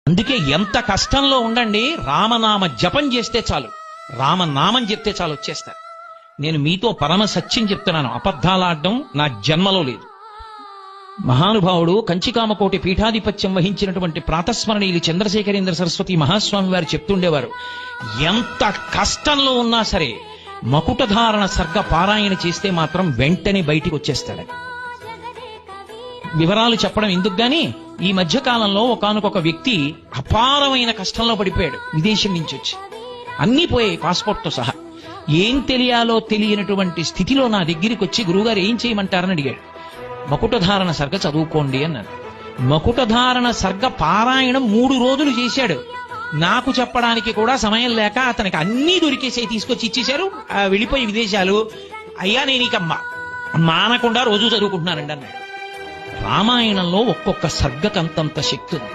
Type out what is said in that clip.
అందుకే ఎంత కష్టంలో ఉండండి, రామనామ జపం చేస్తే చాలు, రామనామం చెప్తే చాలు వచ్చేస్తారు. నేను మీతో పరమ సత్యం చెప్తున్నాను, అబద్ధాలాడడం నా జన్మలో లేదు. మహానుభావుడు కంచికామకోటి పీఠాధిపత్యం వహించినటువంటి ప్రాతస్మరణీయులు చంద్రశేఖరేంద్ర సరస్వతి మహాస్వామి వారు చెప్తుండేవారు, ఎంత కష్టంలో ఉన్నా సరే మకుటధారణ సర్గ పారాయణ చేస్తే మాత్రం వెంటనే బయటికి వచ్చేస్తాడని. వివరాలు చెప్పడం ఎందుకు గాని, ఈ మధ్య కాలంలో ఒకానొక వ్యక్తి అపారమైన కష్టంలో పడిపోయాడు. విదేశం నుంచి వచ్చి అన్నీ పోయాయి, పాస్పోర్ట్తో సహా. ఏం తెలియాలో తెలియనటువంటి స్థితిలో నా దగ్గరికి వచ్చి, గురువుగారు ఏం చేయమంటారని అడిగాడు. మకుటధారణ సర్గ చదువుకోండి అన్నాను. మకుటధారణ సర్గ పారాయణం 3 రోజులు చేశాడు. నాకు చెప్పడానికి కూడా సమయం లేక అతనికి అన్నీ దొరికేసాయి, తీసుకొచ్చి ఇచ్చేశారు. వెళ్ళిపోయి విదేశాలు. అయ్యా నేను ఇక మానకుండా రోజు చదువుకుంటున్నానండి అన్నాడు. రామాయణంలో ఒక్కొక్క సర్గకంతంత శక్తి ఉంది.